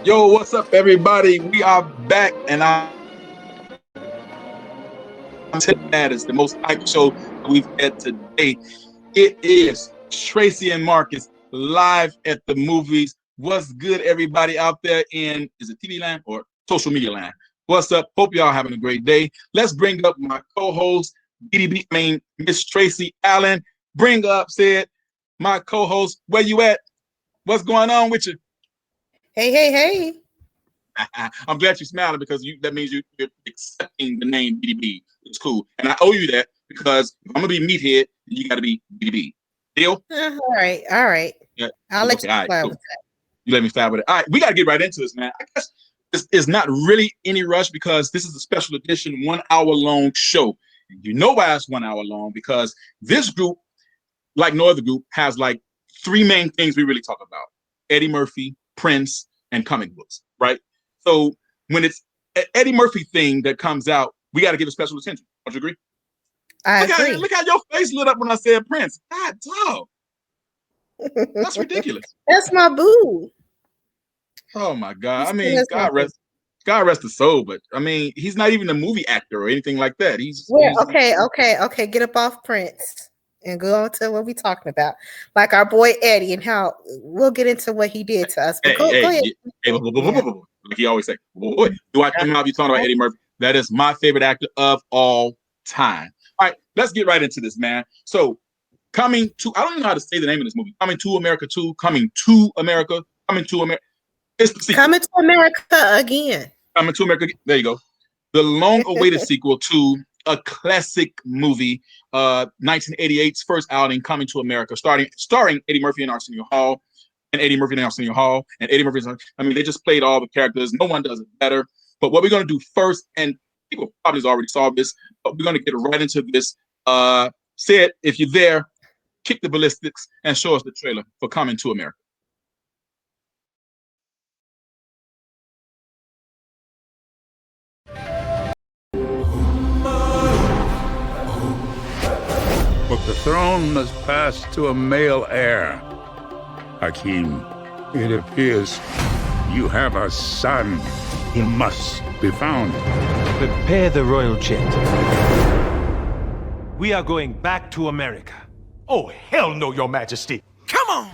Yo, what's up, everybody? We are back, and I'm that is the most hyped show we've had today. It is Tracy and Marcus live at the movies. What's good, everybody out there in is it TV land or social media land? What's up? Hope y'all having a great day. Let's bring up my co-host, Miss Tracy Allen. Bring up, said my co-host. Where you at? What's going on with you? Hey. I'm glad you're smiling because that means you're accepting the name BDB. It's cool. And I owe you that because if I'm going to be meathead, you got to be BDB. Deal? All right. Yeah. I'll let Okay, you all right, fly cool. with that. You let me fly with it. All right, we got to get right into this, man. I guess this is not really any rush because this is a special edition, 1 hour long show. You know why it's 1 hour long? Because this group, like no other group, has like three main things we really talk about: Eddie Murphy, Prince, and comic books, right? So when it's an Eddie Murphy thing that comes out, we got to give it special attention. Don't you agree? I agree. Look how your face lit up when I said Prince. God, dog. That's ridiculous. That's my boo. Oh my God. I mean, God rest his soul, but I mean, he's not even a movie actor or anything like that. Okay. Get up off Prince and go on to what we talking about. Like our boy Eddie and how we'll get into what he did to us. But go ahead. Like he always say, boy, do I come out you talking about Eddie Murphy? That is my favorite actor of all time. All right, let's get right into this, man. So I don't even know how to say the name of this movie. Coming to America 2, Coming to America. It's the sequel. Coming to America again. Coming to America. There you go. The long-awaited sequel to a classic movie, 1988's first outing, Coming to America, starring Eddie Murphy and Arsenio Hall, and Eddie Murphy. I mean, they just played all the characters. No one does it better. But what we're going to do first, and people probably already saw this, but we're going to get right into this. Sid, if you're there, kick the ballistics and show us the trailer for Coming to America. But the throne must pass to a male heir. Hakim, it appears you have a son. He must be found. Prepare the royal jet. We are going back to America. Oh, hell no, Your Majesty. Come on!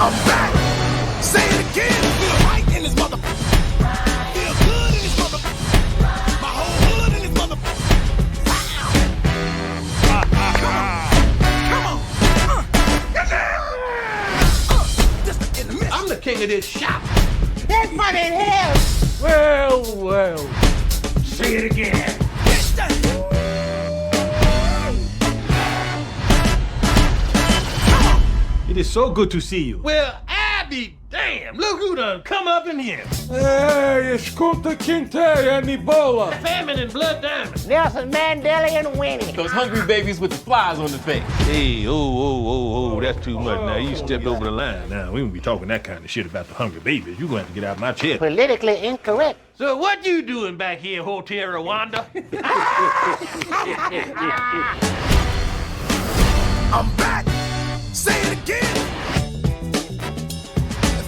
I'm back! Say it again! Feel right in this mother... Feel good in this mother... My whole hood in this mother... Come on! I'm the king of this shop. That's funny in hell! Well. Say it again. It is so good to see you. Well, I be damn. Look who done come up in here. Hey, it's Kunta Kinte and Ebola. Famine and Blood Diamond. Nelson Mandela and Winnie. Those hungry babies with the flies on their face. Hey, that's too much. Now you stepped over the line. Now we won't be talking that kind of shit about the hungry babies. You're going to have to get out of my chair. Politically incorrect. So what you doing back here, Hotel Rwanda? I'm back! Say it again!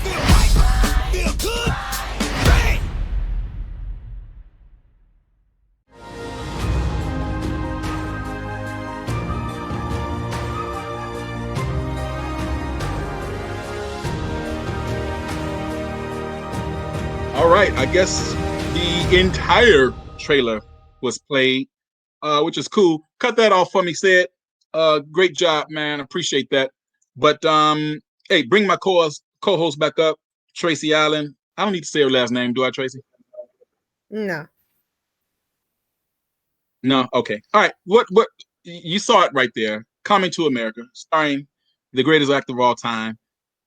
Feel right! Feel good! Bang! All right, I guess the entire trailer was played, which is cool. Cut that off for me, Sid. Great job, man. Appreciate that. But hey, bring my co-host back up, Tracy Allen. I don't need to say her last name, do I, Tracy? No. No. Okay. All right. What you saw it right there. Coming to America, starring the greatest actor of all time,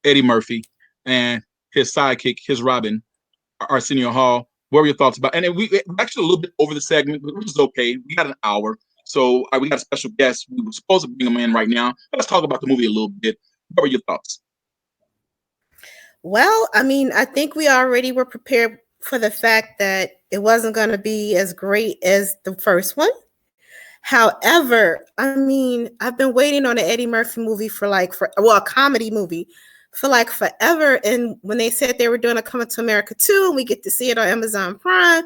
Eddie Murphy, and his sidekick, his Robin, Arsenio Hall. What were your thoughts about? And then we actually a little bit over the segment, which is okay. We got an hour. So we got a special guest. We were supposed to bring him in right now. Let's talk about the movie a little bit. What were your thoughts? Well, I mean, I think we already were prepared for the fact that it wasn't going to be as great as the first one. However, I mean, I've been waiting on an Eddie Murphy movie a comedy movie for like forever. And when they said they were doing a Coming to America 2, and we get to see it on Amazon Prime,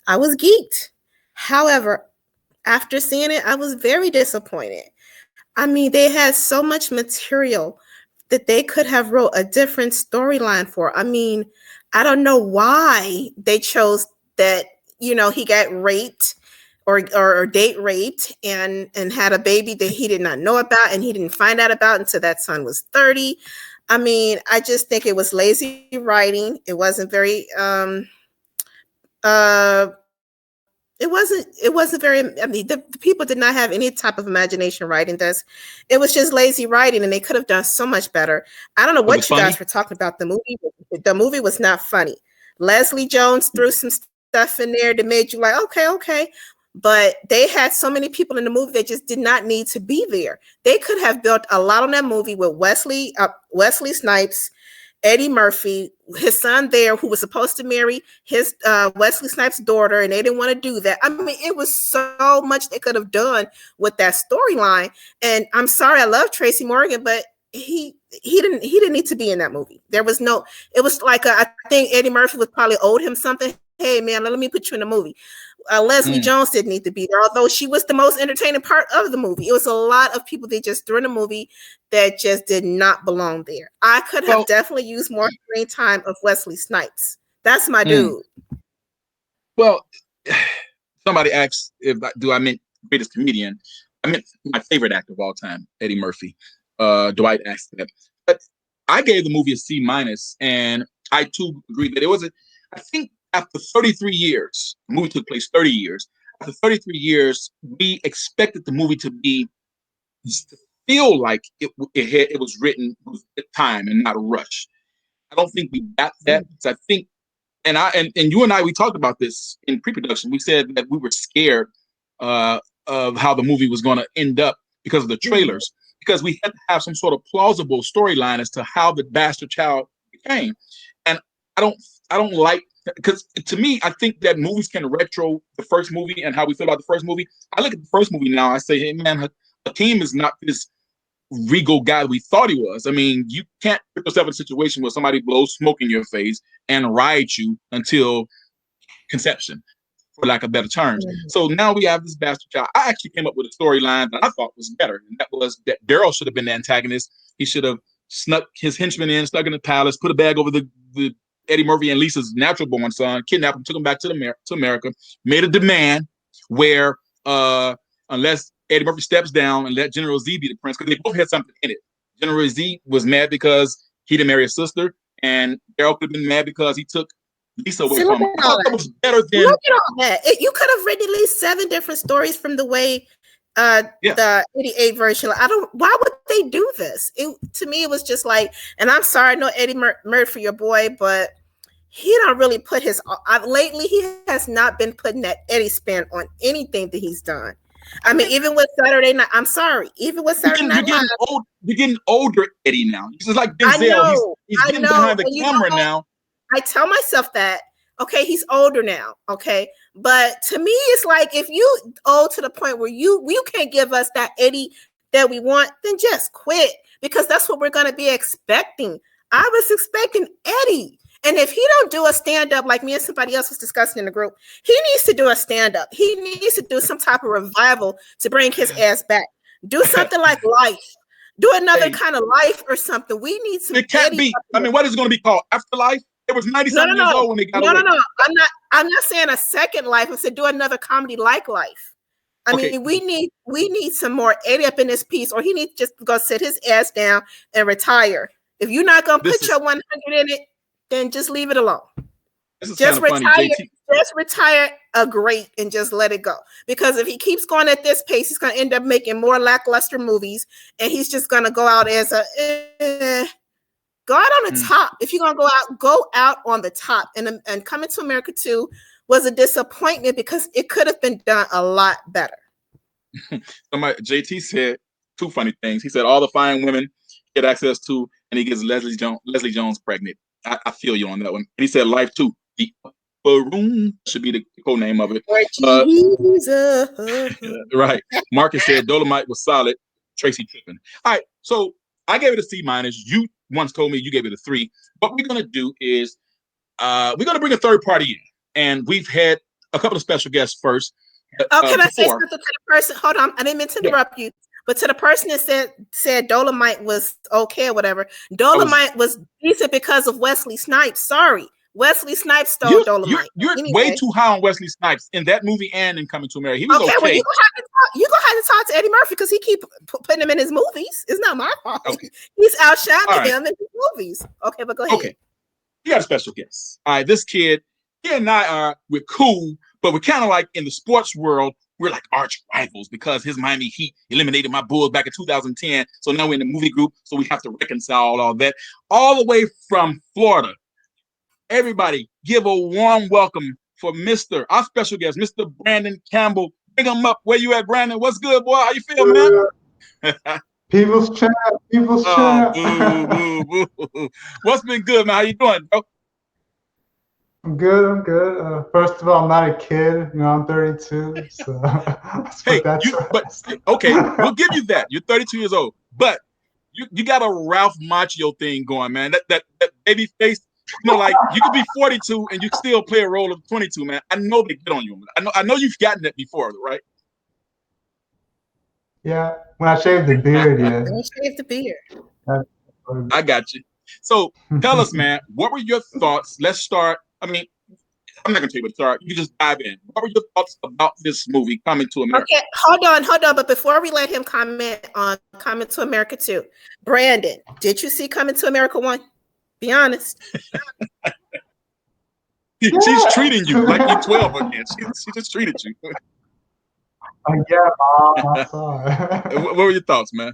I was geeked. However, after seeing it, I was very disappointed. I mean, they had so much material that they could have wrote a different storyline for. I mean, I don't know why they chose that, you know, he got raped or date raped and had a baby that he did not know about and he didn't find out about until that son was 30. I mean, I just think it was lazy writing. It wasn't very it wasn't very, I mean, the people did not have any type of imagination writing this. It was just lazy writing, and they could have done so much better. I don't know what you guys were talking about. The movie was not funny. Leslie Jones threw some stuff in there that made you like, okay. But they had so many people in the movie that just did not need to be there. They could have built a lot on that movie with Wesley Snipes, Eddie Murphy, his son there, who was supposed to marry his Wesley Snipes' daughter, and they didn't want to do that. I mean, it was so much they could have done with that storyline. And I'm sorry, I love Tracy Morgan, but he didn't need to be in that movie. There was no. It was like I think Eddie Murphy was probably owed him something. Hey man, let me put you in the movie. Leslie Jones didn't need to be there, although she was the most entertaining part of the movie. It was a lot of people they just threw in the movie that just did not belong there. I could have definitely used more screen time of Wesley Snipes. That's my dude. Well, somebody asked do I meant greatest comedian. I meant my favorite actor of all time, Eddie Murphy. Dwight asked that. But I gave the movie a C-, and I too agree that it was I think after 33 years, the movie took place 30 years. After 33 years, we expected the movie to feel like it was written with time and not a rush. I don't think we got that. So I think, and you and I, we talked about this in pre-production. We said that we were scared of how the movie was going to end up because of the trailers, because we had to have some sort of plausible storyline as to how the bastard child became. And I don't like, because to me, I think that movies can retro the first movie and how we feel about the first movie. I look at the first movie now, I say, hey man, Hakeem is not this regal guy we thought he was. I mean, you can't put yourself in a situation where somebody blows smoke in your face and rides you until conception, for lack of better terms. So now we have this bastard child. I actually came up with a storyline that I thought was better, and that was that Daryl should have been the antagonist. He should have snuck his henchman in, stuck in the palace, put a bag over the Eddie Murphy and Lisa's natural born son, kidnapped him, took him back to America, made a demand where unless Eddie Murphy steps down and let General Z be the prince, because they both had something in it. General Z was mad because he didn't marry his sister, and Daryl could have been mad because he took Lisa away from him. I thought that was better than. Look at all that. You could have written at least 7 different stories from the way the 88 version. Why would they do this? To me, it was just like, and I'm sorry, I know Eddie Murphy, your boy, but he don't really put his lately. He has not been putting that Eddie spin on anything that he's done. I mean, even with Saturday Night, I'm sorry, even with Saturday Night Live, you're getting older, Eddie. Now he's just like Denzel. He's getting behind the camera now. I tell myself that. Okay, he's older now. Okay, but to me, it's like if you old to the point where you can't give us that Eddie that we want, then just quit, because that's what we're gonna be expecting. I was expecting Eddie. And if he don't do a stand-up like me and somebody else was discussing in the group, he needs to do a stand-up. He needs to do some type of revival to bring his ass back. Do something like Life. Do another kind of Life or something. We need some. It can't be. I mean, what is it going to be called? Afterlife? It was 97 years old when they got away. No. I'm not saying a second Life. I said do another comedy like Life. I mean, we need some more Eddie up in this piece, or he needs just to go sit his ass down and retire. If you're not going to put your 100 in it, then just leave it alone. Just retire. Just retire a great and just let it go. Because if he keeps going at this pace, he's going to end up making more lackluster movies, and he's just going to go out as go out on the top. If you're going to go out on the top. And Coming to America 2 was a disappointment because it could have been done a lot better. JT said 2 funny things. He said all the fine women get access to, and he gets Leslie Jones pregnant. I feel you on that one. And he said Life 2. The Upper Room should be the code name of it. Right. Marcus said Dolomite was solid. Tracey tripping. All right. So I gave it a C-. once told me you gave it a 3. What we're gonna do is we're gonna bring a third party in, and we've had a couple of special guests first. Can I say something to the person? Hold on, I didn't mean to interrupt you, but to the person that said Dolomite was okay or whatever, Dolomite was decent because of Wesley Snipes. Sorry, Wesley Snipes stole Dolomite. You're way too high on Wesley Snipes in that movie and in Coming to America. He was okay. Well, you gonna have to talk to Eddie Murphy because he keep putting him in his movies. It's not my fault. Okay. He's outshining him in his movies. Okay, but go ahead. Okay, you got a special guest. All right, this kid, he and I we're cool, but we're kind of like in the sports world. We're like arch rivals because his Miami Heat eliminated my Bulls back in 2010. So now we're in the movie group, so we have to reconcile all that. All the way from Florida. Everybody, give a warm welcome for our special guest, Mr. Brandon Campbell. Bring him up. Where you at, Brandon? What's good, boy? How you feel, man? People's chat. Boo. What's been good, man? How you doing, bro? I'm good. First of all, I'm not a kid. I'm 32. So hey, okay, we'll give you that. You're 32 years old, but you got a Ralph Macchio thing going, man. That baby face. Like you could be 42 and you still play a role of 22, man. I know they get on you. I know you've gotten that before, right? Yeah, when I shaved the beard, yeah. When you shaved the beard. I got you. So tell us, man, what were your thoughts? Let's start. I mean, I'm not gonna tell you what to start. You just dive in. What were your thoughts about this movie, Coming to America? Okay, hold on. But before we let him comment on Coming to America 2, Brandon, did you see Coming to America 1? Be honest. She's treating you like you're 12 again. She just treated you. Yeah, Mom, I saw it. What were your thoughts, man?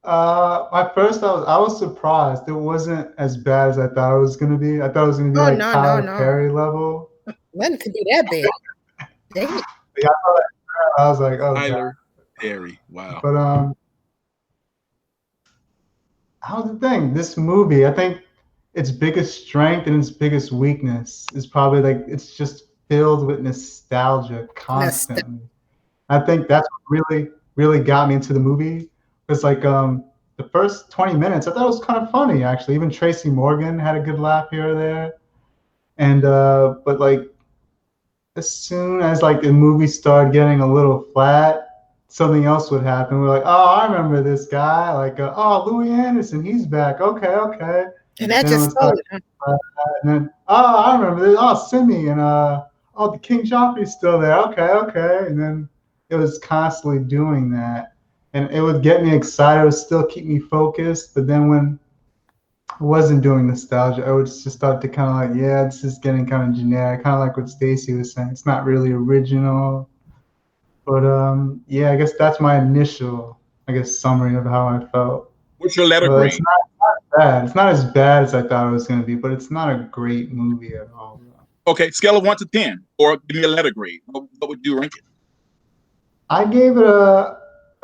My first thought I was surprised. It wasn't as bad as I thought it was gonna be. I thought it was gonna be Tyler Perry level. Nothing could be that bad. Dang. Yeah, I was like, oh, Tyler Perry. Wow. But how's the thing? This movie, I think its biggest strength and its biggest weakness is probably it's just filled with nostalgia constantly. I think that's what really got me into the movie. It's like the first 20 minutes, I thought it was kind of funny actually. Even Tracy Morgan had a good laugh here or there. And but as soon as the movie started getting a little flat, something else would happen. We're like, oh, I remember this guy. Oh, Louis Anderson, he's back. Okay. And that just started. And then, oh, I remember this. Oh, Simi and the King Joffrey's still there. Okay. And then it was constantly doing that, and it would get me excited. It would still keep me focused. But then when I wasn't doing nostalgia, I would just start to kind of this is getting kind of generic. Kind of like what Stacey was saying. It's not really original. But I guess that's my initial, summary of how I felt. What's your letter grade? It's not bad. It's not as bad as I thought it was going to be, but it's not a great movie at all. Okay, scale of 1 to 10, or give me a letter grade. What would you rank it? I gave it a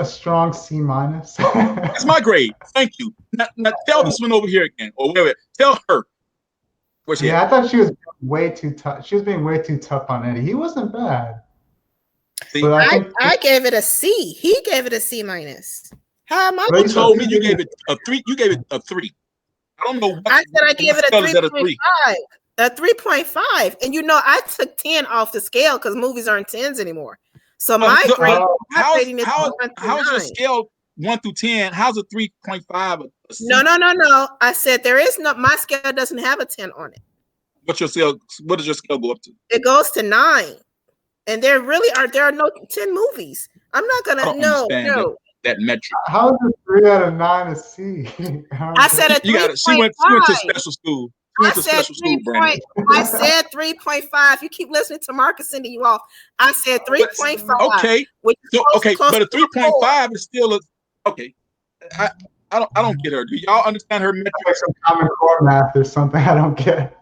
strong C-. That's my grade. Thank you. Now tell this one over here again, or wait. Tell her. Where's she? Yeah, I thought she was way too tough. She was being way too tough on Eddie. He wasn't bad. See, I gave it a C. He gave it a C-. How am I? You told me you gave it a 3. You gave it a 3. I don't know. I said I gave it a 3.5. A 3.5. And I took 10 off the scale because movies aren't 10s anymore. So my rating is how is your scale 1 through 10? How's a 3.5? No. I said there is no. My scale doesn't have a 10 on it. What does your scale go up to? It goes to 9. And there are no 10 movies. I'm not gonna no. That metric. How is a 3 out of 9 a C? I said a 3.5. She went to special school. I said 3.5. You keep listening to Marcus sending you off. I said 3.5. Okay. But a 3.5 is still okay. I don't get her. Do y'all understand her metric? Like some Common Core math or something. I don't get.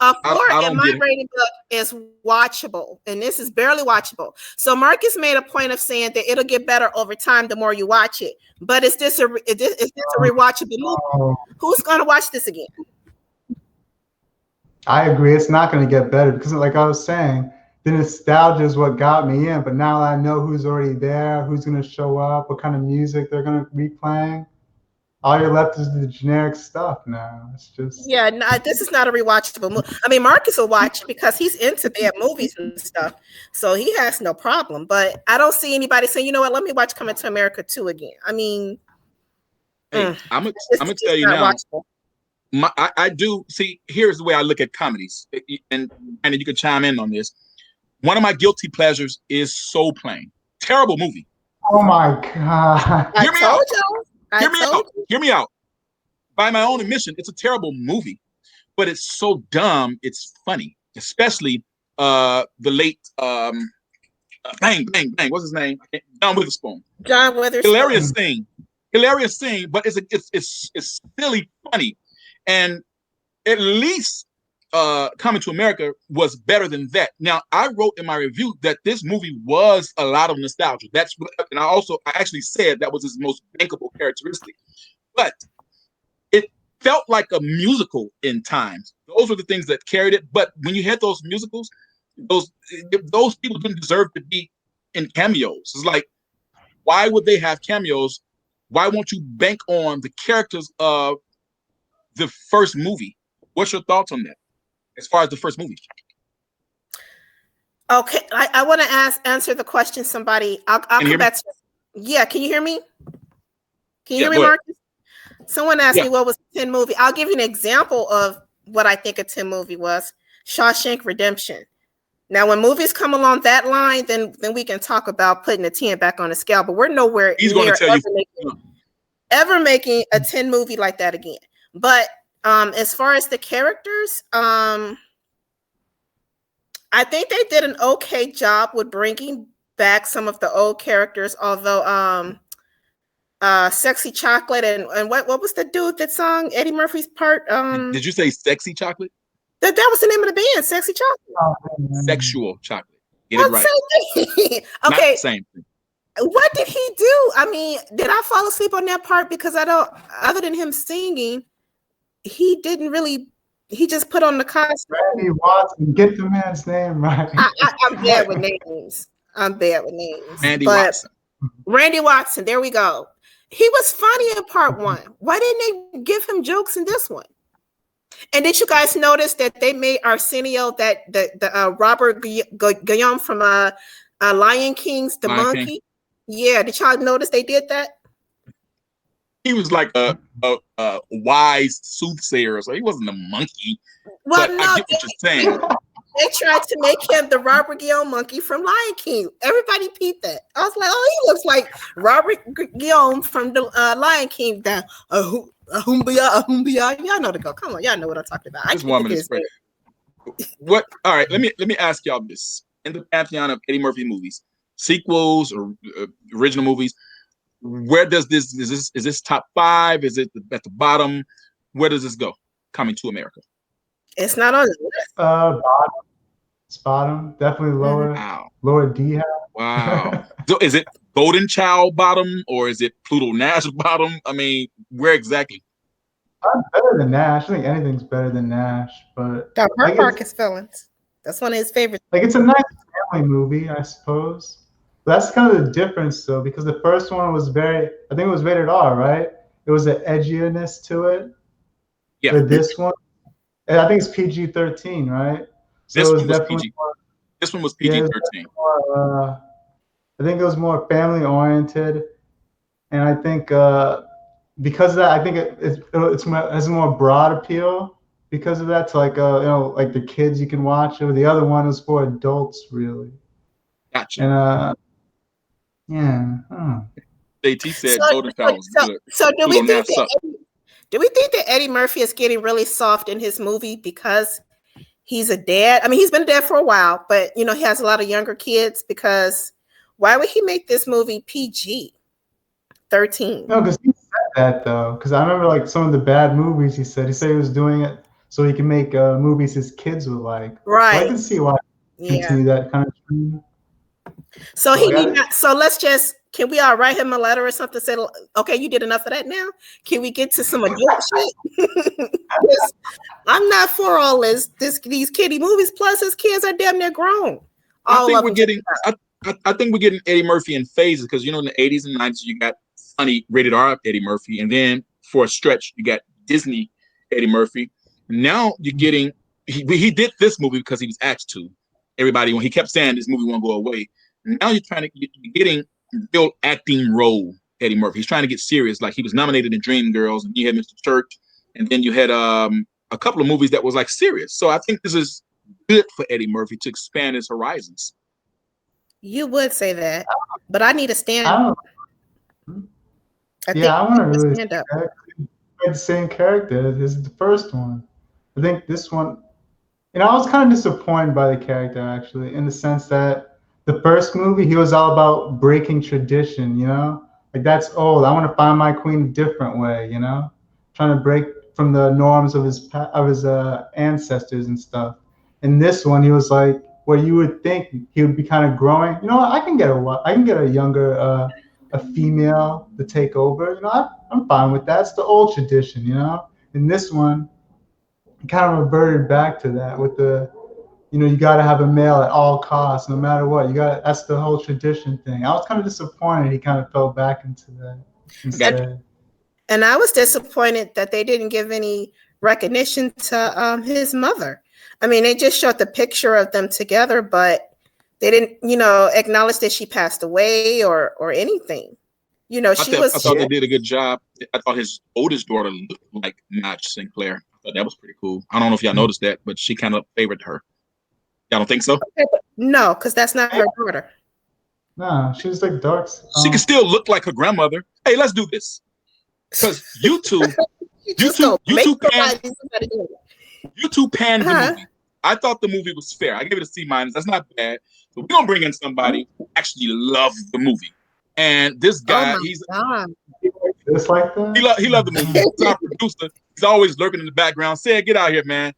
A 4 in my rating book is watchable, and this is barely watchable. So Marcus made a point of saying that it'll get better over time the more you watch it. But is this a rewatchable movie? Who's going to watch this again? I agree. It's not going to get better because, like I was saying, the nostalgia is what got me in. But now I know who's already there, who's going to show up, what kind of music they're going to be playing. All you're left is the generic stuff now. It's just no, this is not a rewatchable movie. I mean, Marcus will watch it because he's into bad movies and stuff, so he has no problem. But I don't see anybody saying, you know what, let me watch Coming to America 2 again. I mean, hey, I'm gonna tell you now. I do see. Here's the way I look at comedies, and you can chime in on this. One of my guilty pleasures is Soul Plane. Terrible movie. Oh my God! Hear me out. Hear me out. By my own admission, it's a terrible movie, but it's so dumb. It's funny, especially the late bang. What's his name? John Witherspoon. John Witherspoon. Hilarious scene, but it's silly funny, and at least Coming to America was better than that. Now, I wrote in my review that this movie was a lot of nostalgia. And I actually said that was his most bankable characteristic. But it felt like a musical in times. Those were the things that carried it. But when you had those musicals, those people didn't deserve to be in cameos. It's like, why would they have cameos? Why won't you bank on the characters of the first movie? What's your thoughts on that? As far as the first movie. Okay, I want to answer the question. Somebody, I'll come back to. Yeah, can you hear me? Can you hear me, Marcus? Someone asked me what was a 10 movie. I'll give you an example of what I think a 10 movie was. Shawshank Redemption. Now, when movies come along that line, then we can talk about putting a 10 back on the scale. But we're nowhere near ever making a 10 movie like that again. But as far as the characters, I think they did an okay job with bringing back some of the old characters. Although Sexy Chocolate and what was the dude that sung Eddie Murphy's part? Did you say Sexy Chocolate? That was the name of the band, Sexy Chocolate. Sexual Chocolate. Get it right. Okay. Not the same thing. What did he do? I mean, did I fall asleep on that part? Because I don't. Other than him singing, he didn't really. He just put on the costume. Randy Watson, get the man's name right. I'm bad with names. Randy Watson. Randy Watson. There we go. He was funny in part one. Why didn't they give him jokes in this one? And did you guys notice that they made Arsenio the Robert Guillaume from Lion King's the Lion monkey? King. Yeah, did y'all notice they did that? He was like a wise soothsayer, so he wasn't a monkey. Well, but no, I get what you're saying. They tried to make him the Robert Guillaume monkey from Lion King. Everybody peeped that. I was like, oh, he looks like Robert Guillaume from the Lion King. That Ahumbia. Y'all know the go. Come on, y'all know what I'm talking about. This woman is great. What? All right, let me ask y'all this: in the pantheon of Eddie Murphy movies, sequels or original movies, where does this is this top 5? Is it at the bottom? Where does this go? Coming to America. It's not on the list. Bottom. It's bottom. Definitely lower. Wow. Lower D. Wow. So is it Golden Child bottom or is it Pluto Nash bottom? I mean, where exactly? I'm better than Nash. I think anything's better than Nash, but Her Marcus Villains. That's one of his favorites. Like it's a nice family movie, I suppose. But that's kind of the difference, though, because the first one was I think it was rated R, right? It was an edginess to it. Yeah. With this one, and I think it's PG-13, right? So This it was one was definitely PG. This one was PG-13. I think it was more family oriented, and I think because of that, I think it has a more broad appeal because of that to like like the kids you can watch it. The other one is for adults, really. Gotcha. And yeah. JT said Golden Child was good. So do we think that Eddie Murphy is getting really soft in his movie because he's a dad? I mean, he's been a dad for a while, but he has a lot of younger kids. Because why would he make this movie PG-13? No, because he said that though. Because I remember like some of the bad movies he said he was doing it so he can make movies his kids would like. Right. So I can see why he continue that kind of thing. So can we all write him a letter or something? Say, okay, you did enough of that now. Can we get to some adult shit? I'm not for all these kiddie movies. Plus, his kids are damn near grown. I think we're getting. I think we're getting Eddie Murphy in phases because in the 80s and 90s you got funny rated R Eddie Murphy, and then for a stretch you got Disney Eddie Murphy. Now you're getting he did this movie because he was asked to. Everybody when he kept saying this movie won't go away. Now you're getting real acting role Eddie Murphy. He's trying to get serious. Like he was nominated in Dreamgirls, and you had Mr. Church, and then you had a couple of movies that was like serious. So I think this is good for Eddie Murphy to expand his horizons. You would say that, but I need a stand up. I want to really stand up. The same character as the first one. I think this one, I was kind of disappointed by the character actually, in the sense that the first movie he was all about breaking tradition. Like that's old. I want to find my queen a different way. Trying to break from the norms of his ancestors and stuff. In this one, he was like, where you would think he would be kind of growing. I can get a younger a female to take over. I'm fine with that. It's the old tradition. In this one, he kind of reverted back to that with the, you got to have a male at all costs, no matter what. That's the whole tradition thing. I was kind of disappointed he kind of fell back into that instead. And I was disappointed that they didn't give any recognition to his mother. I mean, they just showed the picture of them together, but they didn't, acknowledge that she passed away or anything. I thought they did a good job. I thought his oldest daughter looked like Notch Sinclair. I thought that was pretty cool. I don't know if y'all noticed that, but she kind of favored her. Y'all don't think so? Okay, no, because that's not her daughter. No, she was like dark. She can still look like her grandmother. Hey, let's do this. Because you two panned the movie. I thought the movie was fair. I gave it a C-. That's not bad. So we're gonna bring in somebody who actually loved the movie. And this guy, he's just like that. He loved the movie. He's our producer. He's always lurking in the background. Say, get out here, man.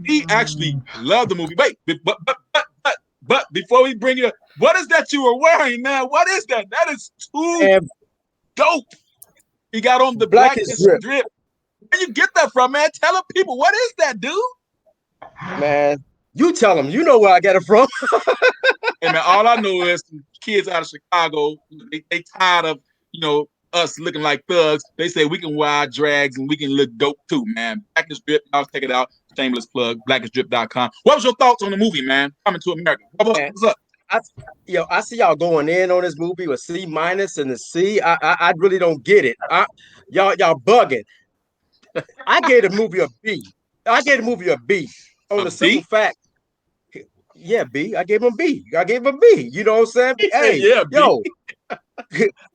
He actually loved the movie. Wait, but before we bring it, what is that you were wearing, man? What is that? That is too dope. He got on the blackest drip. Where you get that from, man? Tell them people, what is that, dude? Man, you tell them. You know where I get it from. Hey, man, all I know is kids out of Chicago, they tired of, us looking like thugs. They say we can wear our drags and we can look dope too, man. Blackest Drip, y'all check it out. Shameless plug, blackestdrip.com. What was your thoughts on the movie, man? Coming to America. What's up? I see y'all going in on this movie with C- and the C. I really don't get it. Y'all bugging. I gave the movie a B. On the simple fact. Yeah, B. I gave him a B. You know what I'm saying? Hey, yeah, yo.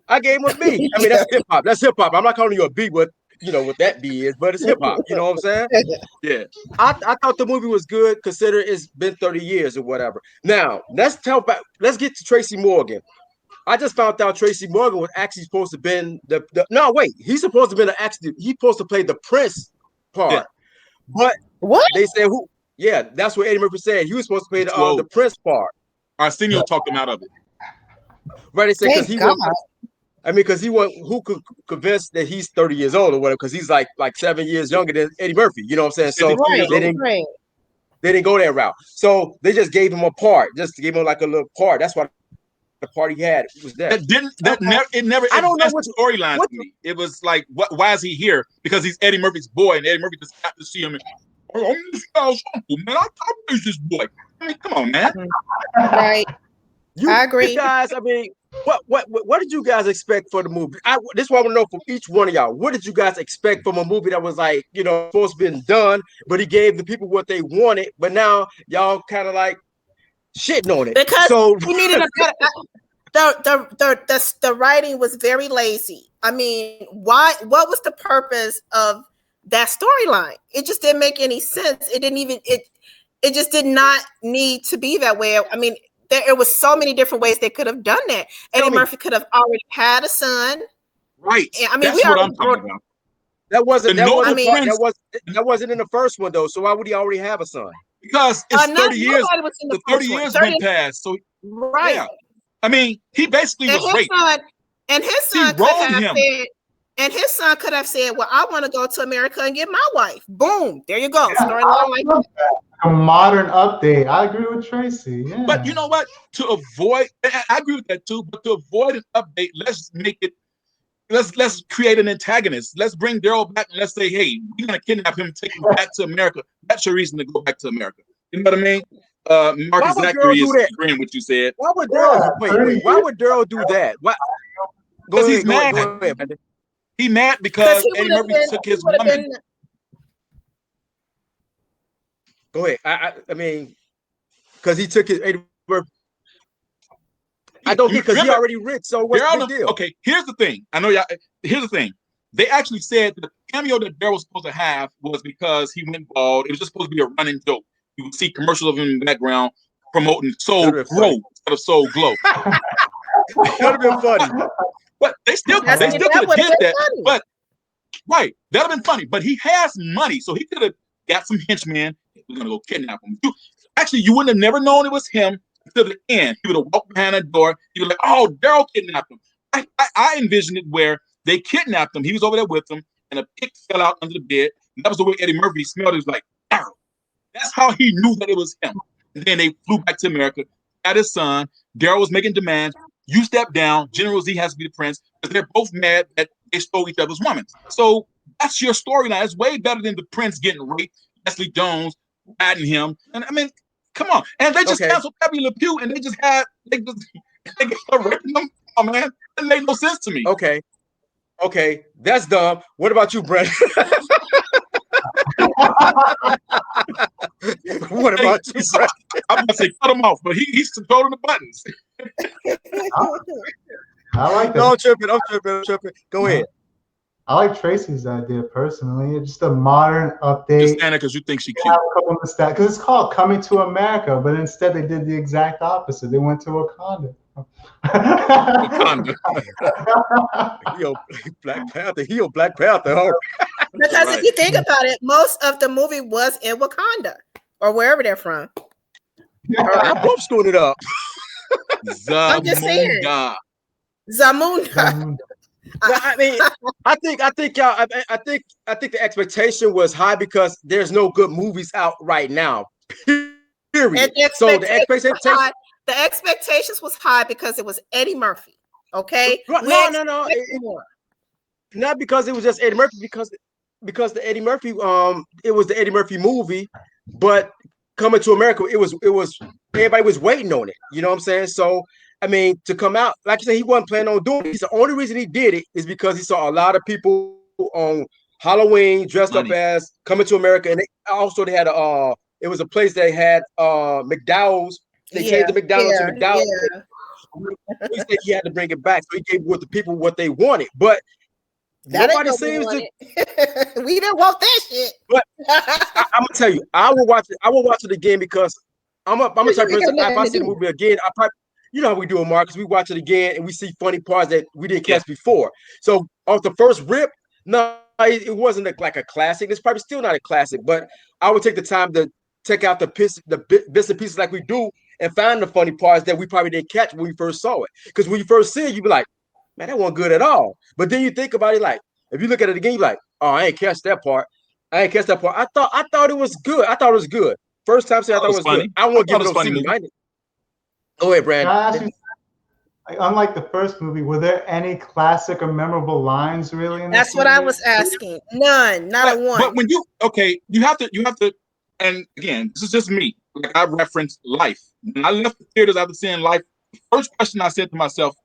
I gave him a B. I mean, that's hip hop. That's hip hop. I'm not calling you a B what that B is, but it's hip hop. You know what I'm saying? Yeah. I thought the movie was good, considering it's been 30 years or whatever. Now, let's get to Tracy Morgan. I just found out Tracy Morgan was actually supposed to been he's supposed to been he's supposed to play the Prince part. Yeah. But what? They said who? Yeah, that's what Eddie Murphy said. He was supposed to play the Prince part. Arsenio talked him out of it. Right, they said because he was. I mean, because who could convince that he's 30 years old or whatever? Because he's like 7 years younger than Eddie Murphy. You know what I'm saying? So they didn't go that route. So they just gave him a part, just to give him like a little part. That's why the part he had was that. It never. I don't know what storyline to me. It was like, why is he here? Because he's Eddie Murphy's boy, and Eddie Murphy just got to see him. Man, I raised this boy. I mean, come on, man. Right. I agree. You guys, I mean, what did you guys expect for the movie? This is what I want to know from each one of y'all. What did you guys expect from a movie that was like, supposed to be done, but he gave the people what they wanted, but now y'all kind of like shitting on it. Because he needed a better the writing was very lazy. I mean, what was the purpose of that storyline? It just didn't make any sense. It just did not need to be that way. I mean, there was so many different ways they could have done that. Eddie Murphy could have already had a son. Right. I mean, that's what I'm talking about. That wasn't in the first one though. So why would he already have a son? Because it's 30 years. The 30 years went past. So right. Yeah. I mean, he basically was raped. And his son could have said, "Well, I want to go to America and get my wife." Boom. There you go. Storyline like that. a modern update. I agree with Tracey. Yeah. But you know what? To avoid, I agree with that too. But to avoid an update, let's make it. Let's create an antagonist. Let's bring Daryl back and let's say, hey, we're gonna kidnap him, take him back to America. That's your reason to go back to America. You know what I mean? Marcus Zachary is agreeing with what you said. Why would Daryl why would Daryl do that? Why? Because he's mad. Go ahead. He mad because Eddie Murphy took his woman. Go ahead. I mean, because he took his Eddie Murphy. I don't get because he already rich. So what's the big deal? Okay, here's the thing. I know y'all. Here's the thing. They actually said the cameo that Daryl was supposed to have was because he went bald. It was just supposed to be a running joke. You would see commercials of him in the background promoting Soul Grow instead of Soul Glow. That would have been funny. But they still could have did that. Funny. But right, that'd have been funny. But he has money, so he could have got some henchmen. We're gonna go kidnap him. Actually, you wouldn't have never known it was him until the end. He would have walked behind the door. He was like, "Oh, Daryl kidnapped him." I envisioned it where they kidnapped him. He was over there with them, and a pick fell out under the bed. And that was the way Eddie Murphy smelled it. He was like, Daryl. That's how he knew that it was him. And then they flew back to America. Had his son. Daryl was making demands. You step down. General Z has to be the prince because they're both mad that they stole each other's women. So that's your storyline. It's way better than the prince getting raped. Leslie Jones riding him. And I mean, come on. And they just canceled Pepe Le Pew and they just raping them. Oh man, that made no sense to me. Okay, that's dumb. What about you, Brent? What about you, Brent? I'm gonna say cut him off, but he's controlling the buttons. I like that. No, I'm tripping. Go ahead. I like Tracey's idea personally. It's just a modern update. Just Anna, because you think she cute. Because it's called Coming to America, but instead they did the exact opposite. They went to Wakanda. Wakanda. Black Panther. Because if you think about it, most of the movie was in Wakanda or wherever they're from. I both screwed it up. I'm just saying. Zamunda. I mean, I think the expectation was high because there's no good movies out right now. Period. So the expectations was high because it was Eddie Murphy. Okay. No. Not because it was just Eddie Murphy, because the Eddie Murphy it was the Eddie Murphy movie, but Coming to America, it was everybody was waiting on it. You know what I'm saying? So I mean, to come out, like you said, he wasn't planning on doing it. The only reason he did it is because he saw a lot of people on Halloween dressed up as Coming to America, and they had it was a place they had McDowell's. They changed the McDonald's to McDowell's. Yeah. He said he had to bring it back, so he gave what the people what they wanted. But nobody seems to. We didn't want that shit. But I'm gonna tell you, I will watch it again because I'm a type of person. If I see the movie again, I probably. You know how we do it, Marcus. We watch it again and we see funny parts that we didn't catch before. So off the first rip, no, it wasn't like a classic. It's probably still not a classic, but I would take the time to take out the bits and pieces like we do and find the funny parts that we probably didn't catch when we first saw it. Because when you first see it, you be like, man, that wasn't good at all. But then you think about it, like if you look at it again, you're like, oh, I ain't catch that part. I thought it was good. First time saying I thought it was good. I won't give it a funny. Go ahead, Brandon. Unlike the first movie, were there any classic or memorable lines really in That's what I was asking. None, not a one. But when you have to, and again, this is just me. Like I referenced Life. When I left the theaters after seeing Life, the first question I said to myself,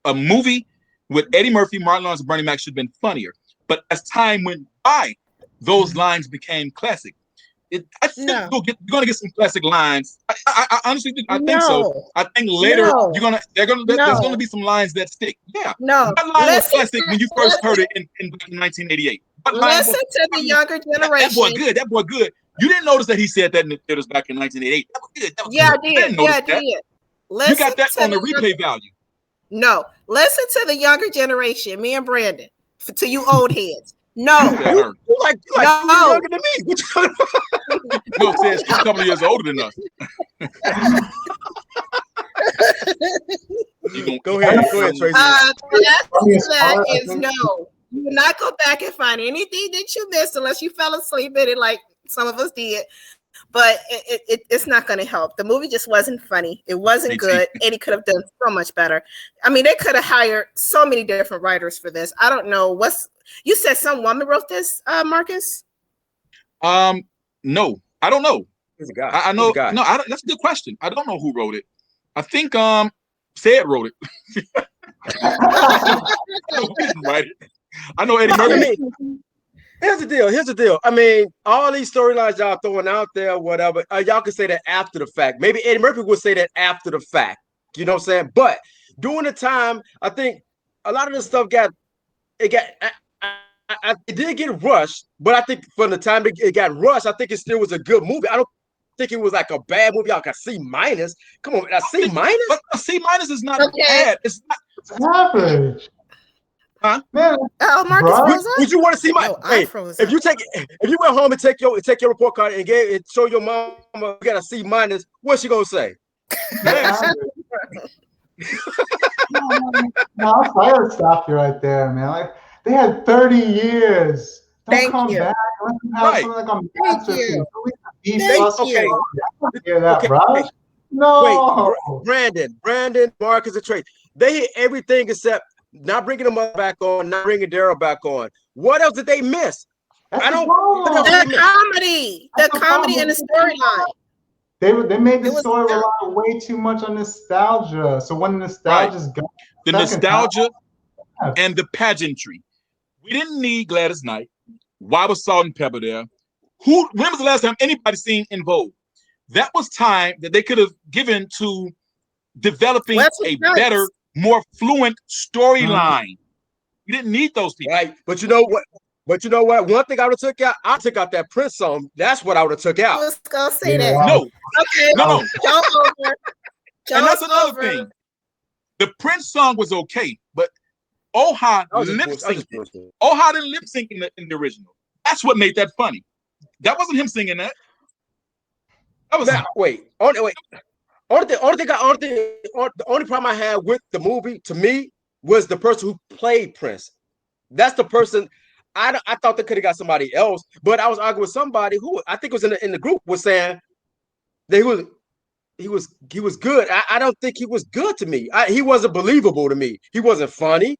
a movie with Eddie Murphy, Martin Lawrence, and Bernie Mac should have been funnier. But as time went by, those lines became classic. I think you're gonna get some classic lines. I honestly think think so. I think later there's gonna be some lines that stick. Yeah. No. What line was classic when you first heard it in 1988? Listen to the younger generation. That boy good. You didn't notice that he said that in the theaters back in 1988. That was good. That was good. I did. You got that on the replay value. No. Listen to the younger generation, me and Brandon, to you old heads. No, you like younger than me. No, says she's a couple of years older than us. Go ahead, Tracey. That is no. You will not go back and find anything that you missed unless you fell asleep in it, like some of us did. but it's not going to help. The movie just wasn't funny. It wasn't good. Eddie could have done so much better. I mean, they could have hired so many different writers for this. I don't know you said some woman wrote this, Marcus? No, I don't know. He's a guy. I know. No, that's a good question. I don't know who wrote it. I think Sid wrote it. I know Eddie Murphy. Here's the deal. I mean, all these storylines y'all throwing out there, whatever, y'all can say that after the fact. Maybe Eddie Murphy would say that after the fact. You know what I'm saying? But during the time, I think a lot of this stuff it did get rushed. But I think from the time it got rushed, I think it still was a good movie. I don't think it was like a bad movie. Y'all got C-. Come on, a C-. But a C- is not bad. It's not. It's average. Huh? Man, Marcus, would you want to see my? Hey, if you went home and take your report card and show your mama you got a C-, what's she gonna say? No, I gotta stop you right there, man. Like they had 30 years. Don't come back. Let them have something like a masterpiece. Hear that, bro? No. Wait, Brandon, Marcus, and Tracey. They hit everything except not bringing them back on, not bringing Daryl back on. What else did they miss? The comedy and the storyline. They made the story rely way too much on nostalgia. So when the nostalgia's gone, the nostalgia and the pageantry. We didn't need Gladys Knight. Why was Salt and Pepper there? When was the last time anybody seen In Vogue? That was time that they could have given to developing a better, more fluent storyline. You didn't need those people. Right. But you know what? One thing I would have took out, I took out that Prince song. That's what I would have took out. I was gonna say that. No. Okay. No. Over. And that's another thing. The Prince song was okay, but Oha lip syncing. Oha didn't lip sync in the original. That's what made that funny. That wasn't him singing that. That was wait. The only problem I had with the movie to me was the person who played Prince. That's the person. I thought they could have got somebody else, but I was arguing with somebody who I think was in the group was saying that he was good. I don't think he was good to me. He wasn't believable to me. He wasn't funny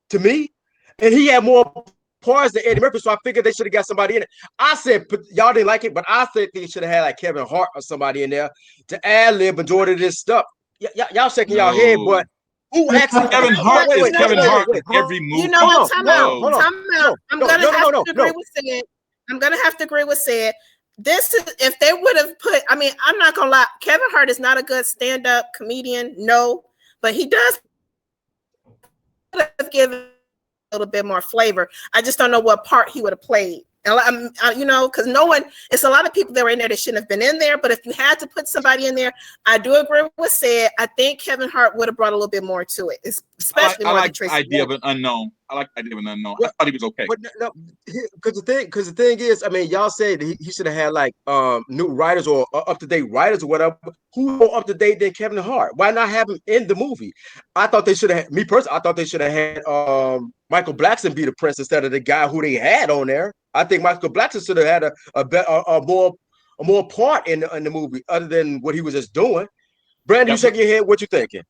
to me, and he had more parts than Eddie Murphy. So I figured they should have got somebody in it. I said y'all didn't like it, but I said they should have had like Kevin Hart or somebody in there to ad-lib majority of this stuff. Y'all shaking y'all head, but. Who actually Kevin Hart is Kevin Hart in every movie. You know what? Time out. I'm gonna have to agree with Sid. I'm gonna have to agree with Sid. This is if they would have put. I mean, I'm not gonna lie. Kevin Hart is not a good stand-up comedian. No, but he does give a little bit more flavor. I just don't know what part he would have played. You know, because it's a lot of people that were in there that shouldn't have been in there. But if you had to put somebody in there, I do agree with Sid. I think Kevin Hart would have brought a little bit more to it, especially I more like than the Tracey. idea of an unknown. I like the idea of an unknown. I thought he was okay. But no, because the thing is, I mean, y'all said he should have had like new writers or up to date writers or whatever. Who more up to date than Kevin Hart? Why not have him in the movie? I thought they should have. Me personally, I thought they should have had Michael Blackson be the Prince instead of the guy who they had on there. I think Michael Blackson should have had a more part in the movie other than what he was just doing. Brandon, you shaking your head. What you thinking?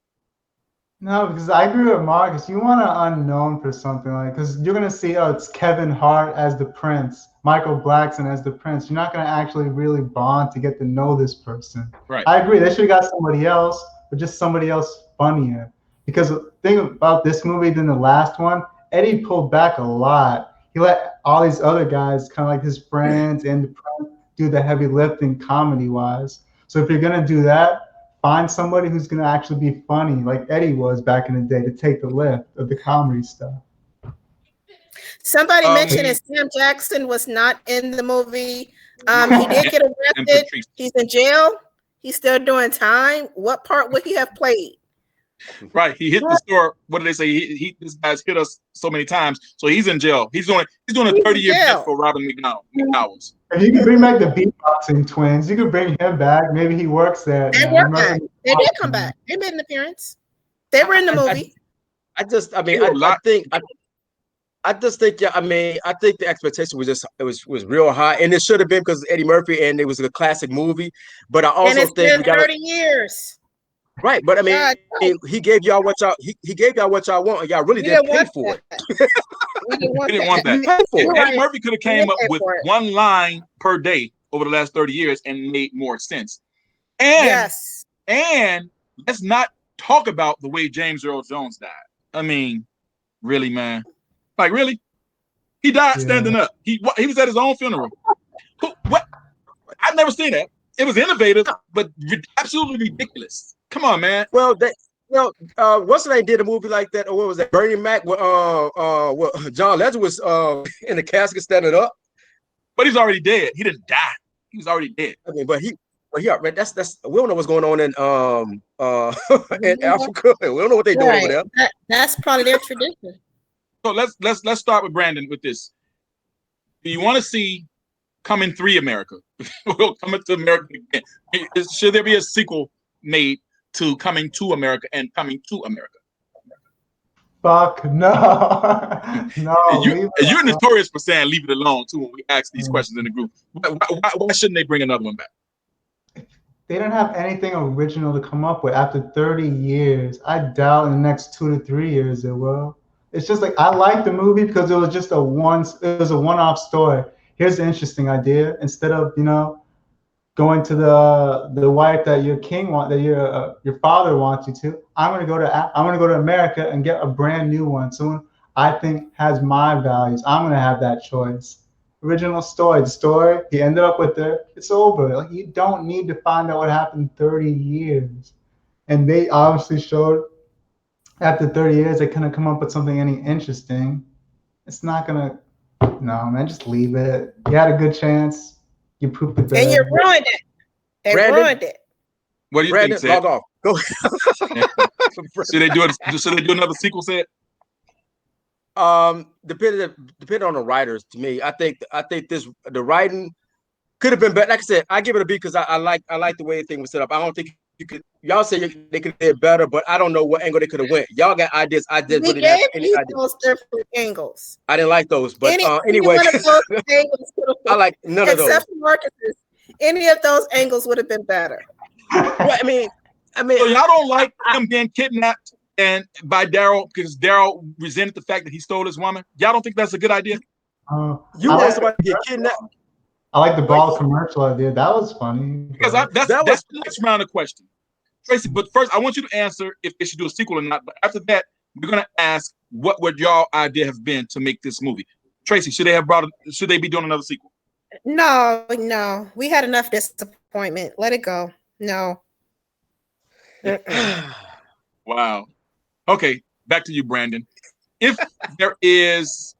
No, because I agree with Marcus. You want an unknown for something like, because you're gonna see, it's Kevin Hart as the Prince, Michael Blackson as the Prince. You're not gonna actually really bond to get to know this person. Right. I agree. They should have got somebody else, but just somebody else funnier. Because the thing about this movie than the last one, Eddie pulled back a lot. He let all these other guys, kind of like his friends and the Prince, do the heavy lifting comedy-wise. So if you're gonna do that, find somebody who's going to actually be funny, like Eddie was back in the day, to take the lift of the comedy stuff. Somebody mentioned that Sam Jackson was not in the movie. He did get arrested. He's in jail. He's still doing time. What part would he have played? Right. He hit the store. What did they say? This guy's hit us so many times. So he's in jail. He's doing a 30-year bit for robbing McDowell's. If you could bring back the beatboxing twins, you could bring him back. Maybe he works there. They work back. They did come back. They made an appearance. They were in the movie. I think I just think, yeah, I mean, I think the expectation was just was real high, and it should have been because Eddie Murphy, and it was a classic movie. But I And also it's think been we got 30 years. right. But I mean, God, he gave y'all what y'all he gave y'all what y'all want, and y'all really we didn't didn't pay want for it. that. We didn't We want didn't want that. that. Pay for it. Eddie Murphy could have We came didn't up pay with for it. one line per day over the last 30 years and made more sense. And Yes. and let's not talk about the way James Earl Jones died. I mean, really, man. Like, really? He died standing up. He was at his own funeral. What? I've never seen that. It was innovative, but absolutely ridiculous. Come on, man. Well, what's the name did a movie like that? Or what was that? Bernie Mac. John Legend was in the casket standing up. But he's already dead. He didn't die. He was already dead. I mean, but that's we don't know what's going on in in Africa. We don't know what they're doing over there. That's probably their tradition. So let's start with Brandon with this. Do you want to see Coming 3 America? We'll Coming to America again. Should there be a sequel made to Coming to America and Coming to America? Fuck no. No. You're notorious for saying leave it alone too when we ask these questions in the group. Why shouldn't they bring another one back? They don't have anything original to come up with after 30 years. I doubt in the next 2 to 3 years it will. It's just like I like the movie because it was just a one-off story. Here's the interesting idea. Instead of, going to the wife that your your father wants you to, I'm gonna go to America and get a brand new one. Someone I think has my values. I'm gonna have that choice. Original story. The story, he ended up with her. It's over. Like, you don't need to find out what happened 30 years. And they obviously showed after 30 years they couldn't come up with something any interesting. It's not gonna. No, man, just leave it. You had a good chance. You pooped the bed. And you ruined it. They ruined it. What do you think, Sid? Log off. Go. Should they do another sequel, Sid? Depending on the writers, to me, I think the writing could have been better. Like I said, I give it a B because I like the way the thing was set up. I don't think you could. Y'all say they could have did better, but I don't know what angle they could have went. Y'all got ideas. I didn't really have any ideas. Those different angles. I didn't like those, but anyway, any one of those angles I like none of those. Except for Marcus's. Any of those angles would have been better. Well, I mean, so y'all don't like him being kidnapped by Daryl because Daryl resented the fact that he stole his woman. Y'all don't think that's a good idea? You want somebody to get kidnapped? I like the ball commercial idea. That was funny. Because that's the next round of questions. Tracy, but first I want you to answer if they should do a sequel or not. But after that, we're gonna ask what would y'all idea have been to make this movie. Tracy, should they be doing another sequel? No. We had enough disappointment. Let it go. No. Wow. Okay, back to you, Brandon. If there is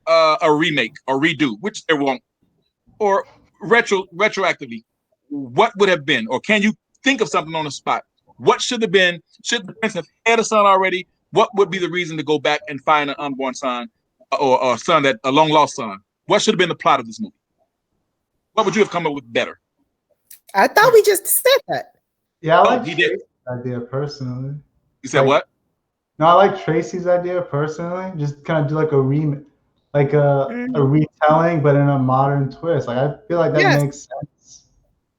a remake or redo, which there won't, or retroactively, what would have been, or can you think of something on the spot? What should have been? Should the prince have had a son already? What would be the reason to go back and find an unborn son or a son a long lost son? What should have been the plot of this movie? What would you have come up with better? I thought we just said that. Yeah, I like Tracy's idea personally. You said what? No, I like Tracy's idea personally. Just kind of do like a retelling, but in a modern twist. Like, I feel like that makes sense.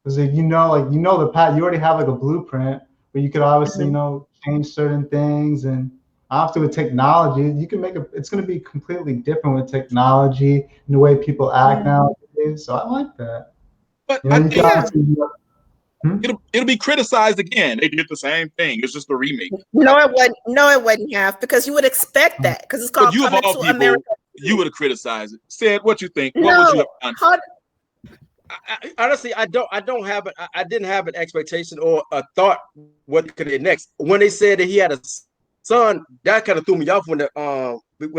Because the path. You already have like a blueprint, but you could obviously change certain things, and after with technology, you can make it's going to be completely different with technology and the way people act nowadays. So I like that. But it'll be criticized again. They did the same thing. It's just a remake. No, it wouldn't. No, it wouldn't have, because you would expect that, because it's called Coming to America. You would have criticized it. Said what you think. What would you have done? Honestly, I didn't have an expectation or a thought what could it next. When they said that he had a son, that kind of threw me off when they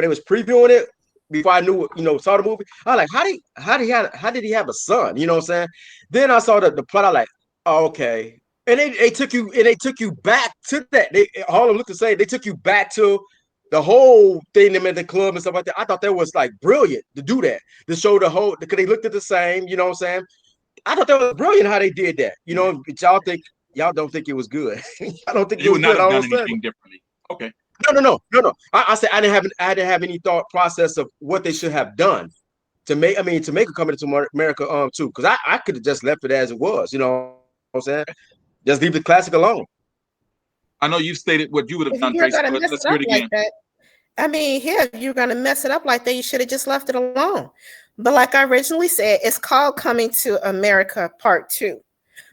was previewing it. Before I knew, saw the movie, I was like, how did he have a son? You know what I'm saying? Then I saw the plot. I like, oh, okay. And they took you back to that. Harlem looked to say they took you back to the whole thing, them at the club and stuff like that. I thought that was like brilliant to do that, to show the whole, because they looked at the same, you know what I'm saying? I thought that was brilliant how they did that. But y'all don't think it was good. I don't think you would not have done anything differently. Okay. No. I said I didn't have any thought process of what they should have done to make her come into America too. Because I could have just left it as it was. You know what I'm saying? Just leave the classic alone. I know you've stated what you would have If done, you're Tracey, gonna but mess let's it hear up it like again. that, I mean, here you're gonna mess it up like that. You should have just left it alone. But like I originally said, it's called Coming to America Part 2.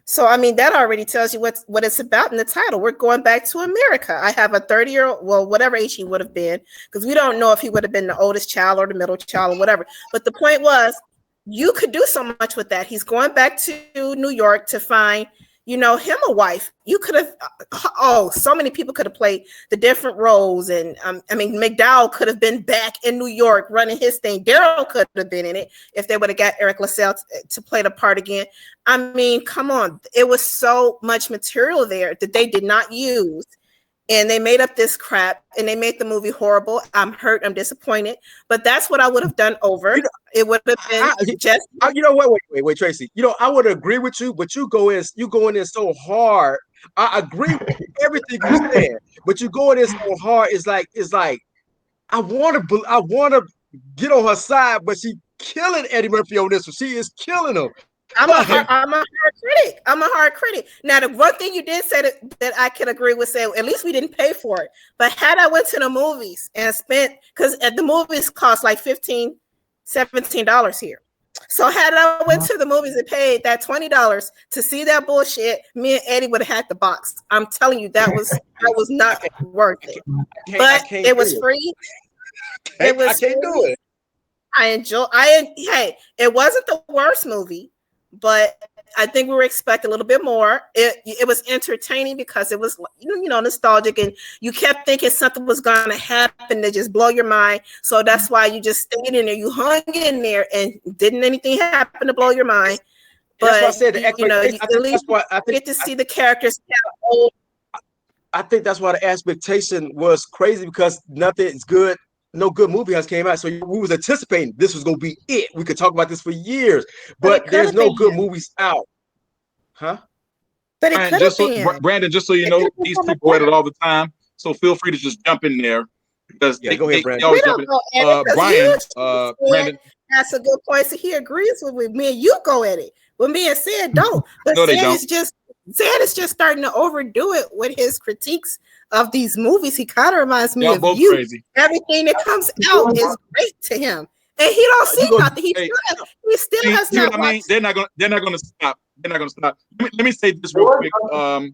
So I mean, that already tells you what it's about in the title. We're going back to America. I have a 30-year-old, well, whatever age he would have been, because we don't know if he would have been the oldest child or the middle child or whatever. But the point was, you could do so much with that. He's going back to New York to find, him a wife. You could have, so many people could have played the different roles. And I mean, McDowell could have been back in New York running his thing. Daryl could have been in it if they would have got Eric LaSalle to play the part again. I mean, come on. It was so much material there that they did not use. And they made up this crap and they made the movie horrible. I'm hurt. I'm disappointed. But that's what I would have done over. It would have been just. You know what? Wait, Tracey. I would agree with you, but you go in so hard. I agree with everything you said, but you go in so hard. It's like I want to get on her side, but she killing Eddie Murphy on this one. She is killing him. I'm a hard critic. Now, the one thing you did say that I can agree with, say at least we didn't pay for it. But had I went to the movies and spent, because the movies cost like $15, $17 here. So had I went to the movies and paid that $20 to see that bullshit, me and Eddie would have had the box. I'm telling you, that was not worth it. But it was free. I can't do it. Hey, it wasn't the worst movie, but I think we were expecting a little bit more. It was entertaining because it was, nostalgic, and you kept thinking something was going to happen to just blow your mind. So that's why you just stayed in there. You hung in there, and didn't anything happen to blow your mind. But that's why I said at least get to see the characters old. I think that's why the expectation was crazy, because nothing's good. No good movie has came out, so we was anticipating this was gonna be it. We could talk about this for years, but there's no good movies out, huh? But it could have been. Brandon, just so you know, these people edit all the time, so feel free to just jump in there because go ahead, Brandon. always jump in. Brian, Brandon, that's a good point. So he agrees with me, and you go at it. When me and Sid don't, but no, Sid is just starting to overdo it with his critiques of these movies. He kind of reminds me of you. Crazy. Everything that comes out is great to him, and he don't see nothing. He still has not. I mean, they're not gonna stop. They're not gonna stop. Let me say this real quick. There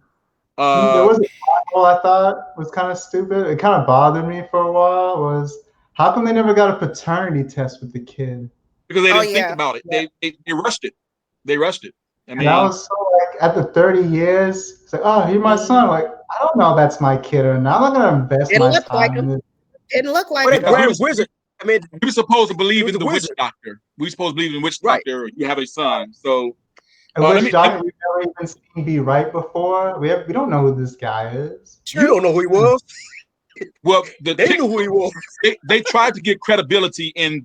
was a couple I thought was kind of stupid. It kind of bothered me for a while. Was how come they never got a paternity test with the kid? Because they didn't think about it. Yeah. They rushed it. They rushed it. I mean, and I was so like, at the 30 years, it's like, oh, you're my son. Like, I don't know if that's my kid or not. I'm not gonna invest my time in it. Didn't look like it. Wizard. I mean, we were supposed to believe in the witch doctor. We were supposed to believe in the witch doctor. You have a son, so. And witch doctor we've never even seen be right before. We don't know who this guy is. You don't know who he was. Well, they knew who he was. They tried to get credibility in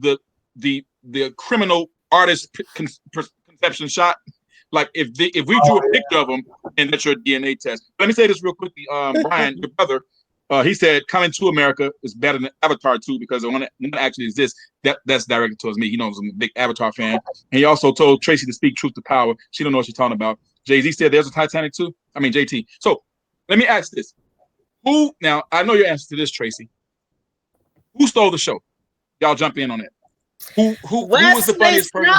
the criminal artist conception shot. Like if we drew a picture of him and that's your DNA test. Let me say this real quickly. Brian, your brother, he said Coming to America is better than Avatar 2 because the one that actually exists, that's directed towards me. He knows I'm a big Avatar fan. And he also told Tracey to speak truth to power. She don't know what she's talking about. Jay-Z said there's a Titanic 2. I mean JT. So let me ask this. Now I know your answer to this, Tracey. Who stole the show? Y'all jump in on it. Who was the funniest person?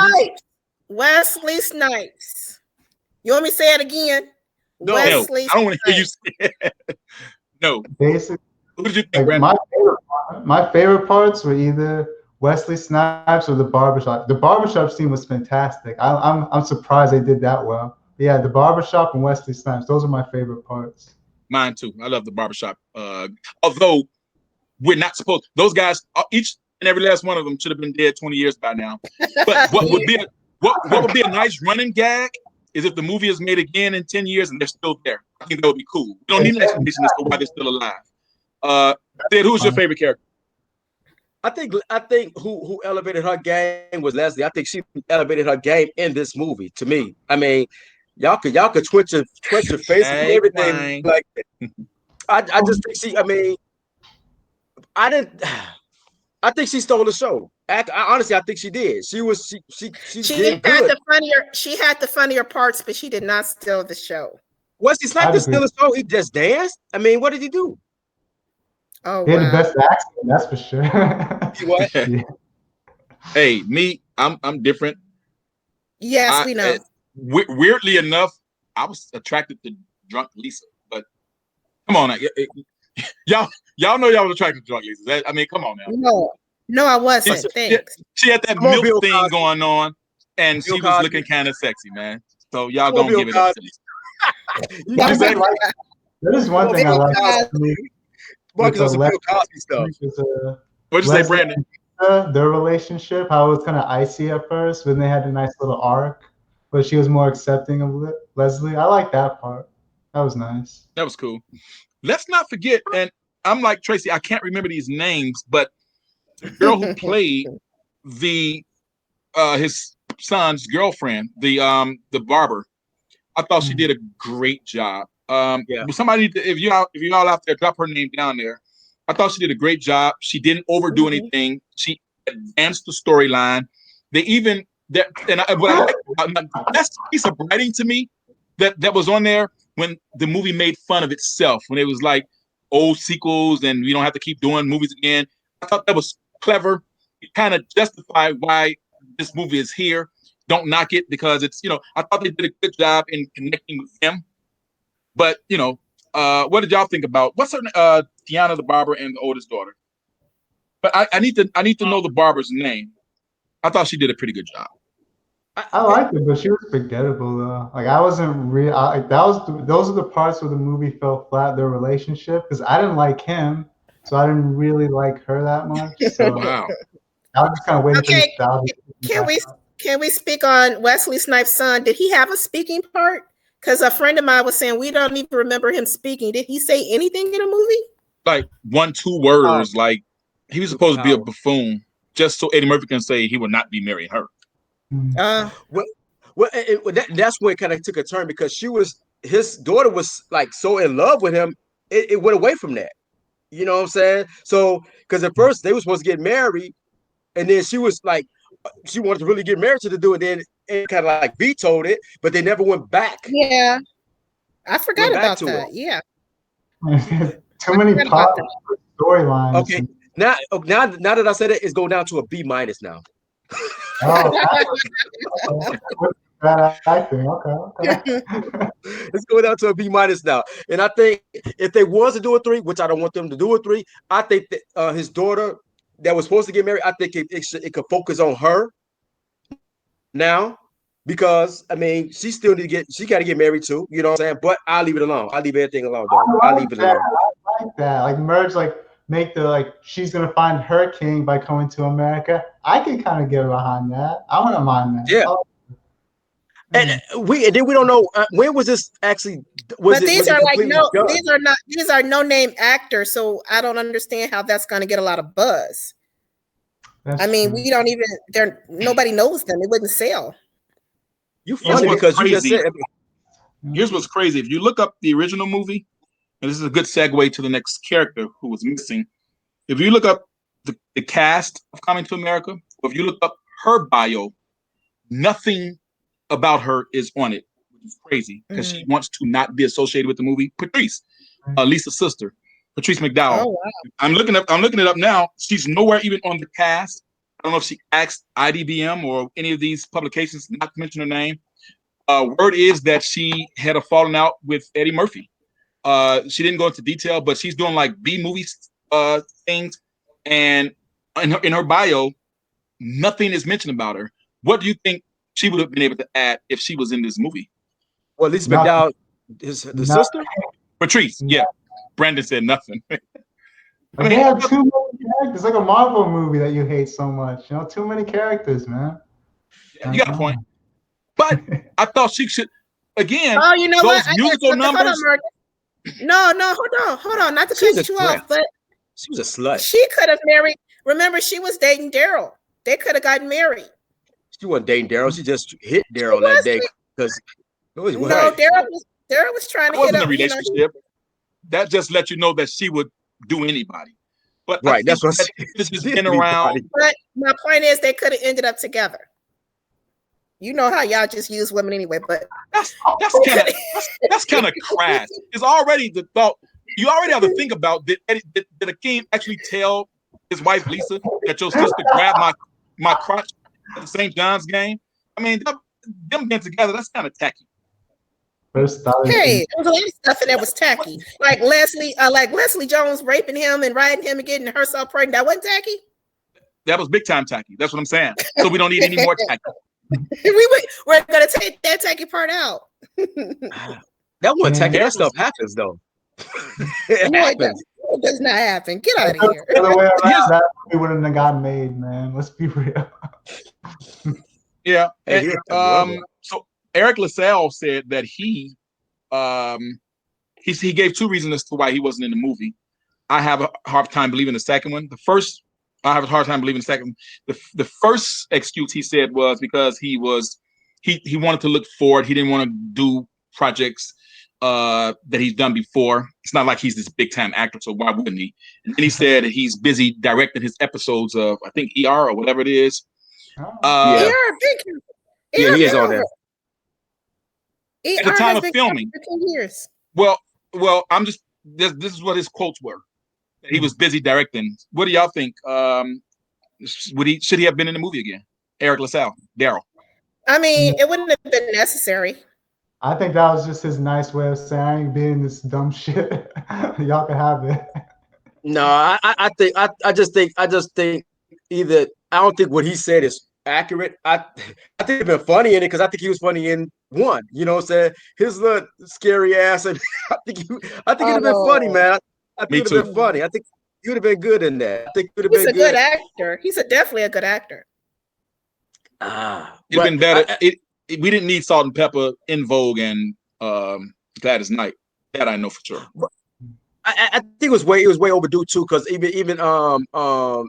Wesley Snipes. You want me to say it again? No, I don't want to hear you say it. No. Basically, who did you think, Brandon? My favorite parts were either Wesley Snipes or the barbershop. The barbershop scene was fantastic. I'm surprised they did that well. But yeah, the barbershop and Wesley Snipes, those are my favorite parts. Mine too. I love the barbershop. Although we're not supposed, those guys, each and every last one of them should have been dead 20 years by now. But what would be a nice running gag is if the movie is made again in 10 years and they're still there. I think that would be cool. We don't need an explanation as to why they're still alive. Sid, who's your favorite character? I think who elevated her game was Leslie. I think she elevated her game in this movie. To me, I mean, y'all could twitch your face and everything like that. I just think she. I mean, I didn't. I think she stole the show. Honestly, I think she did. She did good. She had the funnier parts, but she did not steal the show. Wesley Snipes didn't steal the show. He just danced. I mean, what did he do? Oh, he had the best accent, that's for sure. What? Yeah. Hey, me, I'm different. Yes, we know. Weirdly enough, I was attracted to drunk Lisa, but come on, y'all know y'all was attracted to drunk Lisa. I mean, come on now. No, I wasn't. Thanks. She had that milk thing going on, and she was looking kind of sexy, man. So y'all don't give it up to me. There is one thing I like. Marcus on some Bill Cosby stuff. What'd you say, Brandon? Their relationship, how it was kind of icy at first, when they had a nice little arc, but she was more accepting of Leslie. I like that part. That was nice. That was cool. Let's not forget, and I'm like Tracy, I can't remember these names, but the girl who played his son's girlfriend, the barber, I thought she did a great job. Somebody, if you all out there, drop her name down there. I thought she did a great job. She didn't overdo anything. She advanced the storyline. They even that's the piece of writing to me that was on there when the movie made fun of itself, when it was like old sequels and we don't have to keep doing movies again. I thought that was clever. It kind of justified why this movie is here. Don't knock it because it's, I thought they did a good job in connecting with them. But, what did y'all think about what's her Tiana the barber and the oldest daughter? But I need to know the barber's name. I thought she did a pretty good job. I liked it, but she was forgettable though. Like I wasn't real. Those are the parts where the movie fell flat. Their relationship, because I didn't like him, so I didn't really like her that much. So wow. I was just kind of waiting for nostalgia. Can we speak on Wesley Snipes' son? Did he have a speaking part? Because a friend of mine was saying we don't even remember him speaking. Did he say anything in a movie? Like 1-2 words. Like he was supposed to be a buffoon, just so Eddie Murphy can say he would not be marrying her. That's where it kind of took a turn because his daughter was like so in love with him, it went away from that. You know what I'm saying? So because at first they were supposed to get married, and then she was like, she wanted to really get married to the dude, and then it kind of like vetoed it, but they never went back. Yeah, I forgot about that. Yeah, too many storylines. Okay, now that I said it, it's going down to a B- now. Acting. Okay. It's going down to a B- now, and I think if they was to do a 3, which I don't want them to do a 3, I think that his daughter that was supposed to get married, I think it could focus on her now, because I mean she got to get married too. You know what I'm saying? But I'll leave it alone. I'll leave everything alone, dog. I'll leave it alone. I like that. Like merge, make she's gonna find her king by coming to America. I can kind of get behind that. I wouldn't mind that. Yeah. And then we don't know when was this actually. These are no name actors, so I don't understand how that's going to get a lot of buzz. I mean, we don't even. Nobody knows them. It wouldn't sell. You funny because you just said. Here's what's crazy. If you look up the original movie, and this is a good segue to the next character who was missing. If you look up the cast of Coming to America, or if you look up her bio, nothing about her is on it, which is crazy because she wants to not be associated with the movie. Patrice, Lisa's sister, Patrice McDowell. Oh, wow. I'm looking it up now. She's nowhere even on the cast. I don't know if she asked IDBM or any of these publications not to mention her name. Word is that she had a falling out with Eddie Murphy. She didn't go into detail, but she's doing like B-movie things, and in her bio, nothing is mentioned about her. What do you think she would have been able to add if she was in this movie? Well, Lisa McDowell, the sister? Patrice, yeah. Brandon said nothing. I mean, they have too many characters. It's like a Marvel movie that you hate so much. Too many characters, man. Yeah, you got a point. But I thought she should, again, oh, you know those what? musical numbers. No, hold on. Not to cut you off, but she was a slut. She could have married. Remember, she was dating Daryl. They could have gotten married. She wasn't dating Daryl. She just hit Daryl that day because Daryl was trying to hit up. A relationship. That just let you know that she would do anybody. But Right, I think that's what that this has been Disney around. body. But my point is, they could have ended up together. You know how y'all just use women anyway, but That's kind of crass. It's already the thought. You already have to think about did Akeem actually tell his wife Lisa that your sister grabbed my crotch at the St. John's game? I mean, them being together, that's kind of tacky. First thought. hey, there was a lot of stuff in there was tacky. Like Leslie Jones raping him and riding him and getting herself pregnant. That wasn't tacky. That was big time tacky. That's what I'm saying. So we don't need any more tacky. We're gonna take that tacky part out. That wasn't tacky. That stuff happens though. It happens. It does not happen. Get out of here. The other way around, that movie wouldn't have got made, man. Let's be real. Yeah. So Eric LaSalle said that he gave two reasons as to why he wasn't in the movie. I have a hard time believing the second one. I have a hard time believing the second one. The first excuse he said was because he wanted to look forward. He didn't want to do projects that he's done before. It's not like he's this big time actor, so why wouldn't he? And then he said he's busy directing his episodes of, I think, ER or whatever it is. Yeah, he is on there. At the time of filming. Years. Well, I'm just this is what his quotes were. He was busy directing. What do y'all think? Should he have been in the movie again? Eric LaSalle, Daryl. I mean, it wouldn't have been necessary. I think that was just his nice way of saying, I ain't being this dumb shit. Y'all can have it. No, I just think either I don't think what he said is accurate. I think it'd been funny in it because I think he was funny in one. You know what I'm saying? His little scary ass, and I think it'd have been funny, man. I think it'd have been funny. I think he would have been good in that. I think he would have been good actor. He's definitely a good actor. It'd been better. We didn't need Salt and Pepper, In Vogue, and Gladys Knight. That I know for sure. I think it was way overdue too, because even the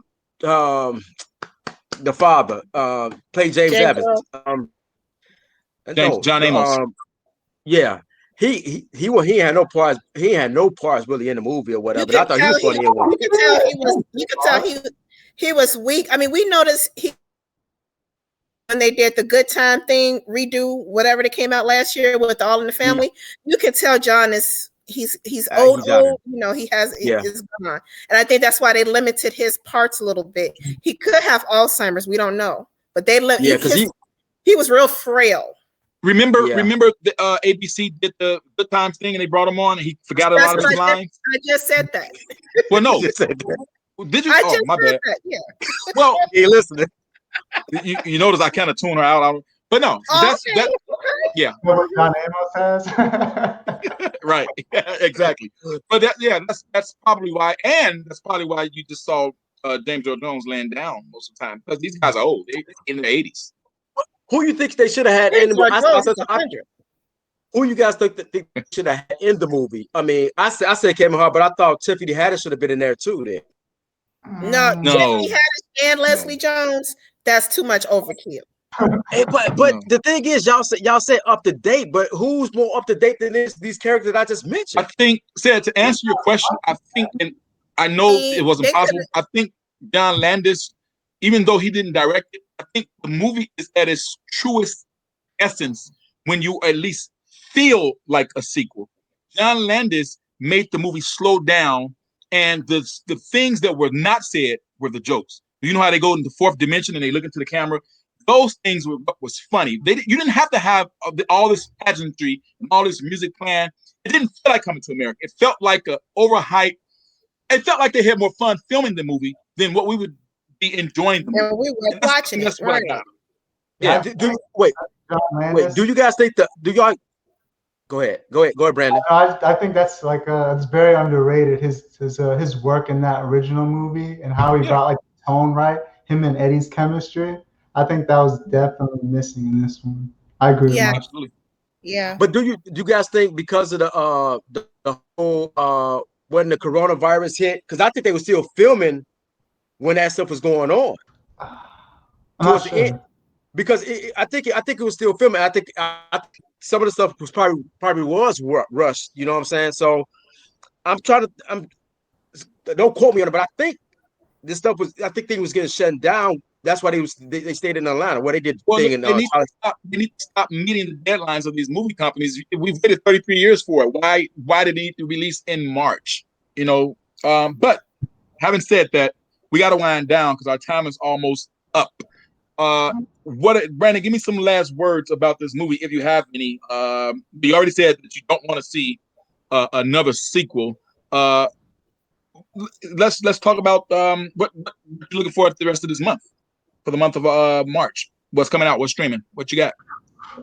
father played James Evans. John Amos. Yeah. He had no parts. He had no parts really in the movie or whatever. But I thought he was funny in one. You could tell he was weak. I mean, we noticed when they did the Good Time thing, redo whatever that came out last year with All in the Family. You can tell John is he's old. You know, he is gone, and I think that's why they limited his parts a little bit. He could have Alzheimer's. We don't know, but they because he was real frail. Remember the ABC did the Good Times thing and they brought him on and he forgot a lot of his lines? I just said that. Well, no. Did you? Oh, my bad. That, yeah. Well, he listening. You notice I kind of tune her out. But no, yeah. What John Amos has? Right. Exactly. But that's probably why, and that's probably why you just saw James Earl Jones laying down most of the time. Because these guys are old. They're in their 80s. Who you think they should have had in the movie? Who you guys think that they should have had in the movie? I mean, I said Kevin Hart, but I thought Tiffany Haddish should have been in there too. Then no. Tiffany Haddish and Leslie Jones. That's too much overkill. Hey, but the thing is, y'all said up to date, but who's more up to date than these characters that I just mentioned? I think, to answer your question, I think, and I know it was impossible. I think John Landis, even though he didn't direct it, I think the movie is at its truest essence when you at least feel like a sequel. John Landis made the movie slow down, and the things that were not said were the jokes. You know how they go into the fourth dimension and they look into the camera? Those things were what was funny. You didn't have to have all this pageantry and all this music playing. It didn't feel like Coming to America. It felt like a overhyped. It felt like they had more fun filming the movie than what we would be enjoying the movie. And we were watching it. Right. Yeah. Wait. Do you guys think do y'all? Go ahead, Brandon. I think that's like it's very underrated. His work in that original movie and how he brought like the tone right. Him and Eddie's chemistry. I think that was definitely missing in this one. I agree. Yeah, absolutely. Yeah. But do you guys think because of the whole when the coronavirus hit? Because I think they were still filming when that stuff was going on. I'm not sure. Because I think it was still filming. I think some of the stuff was probably was rushed. You know what I'm saying? So don't quote me on it, but I think this stuff was. I think things was getting shut down. That's why they stayed in Atlanta. Where they did the Well, thing in they need to stop meeting the deadlines of these movie companies. We've waited 33 years for it. Why did they need to release in March? You know, but having said that, we got to wind down because our time is almost up. Brandon, give me some last words about this movie, if you have any. You already said that you don't want to see another sequel. Let's talk about what you're looking for the rest of this month, for the month of March. What's coming out? What's streaming? What you got?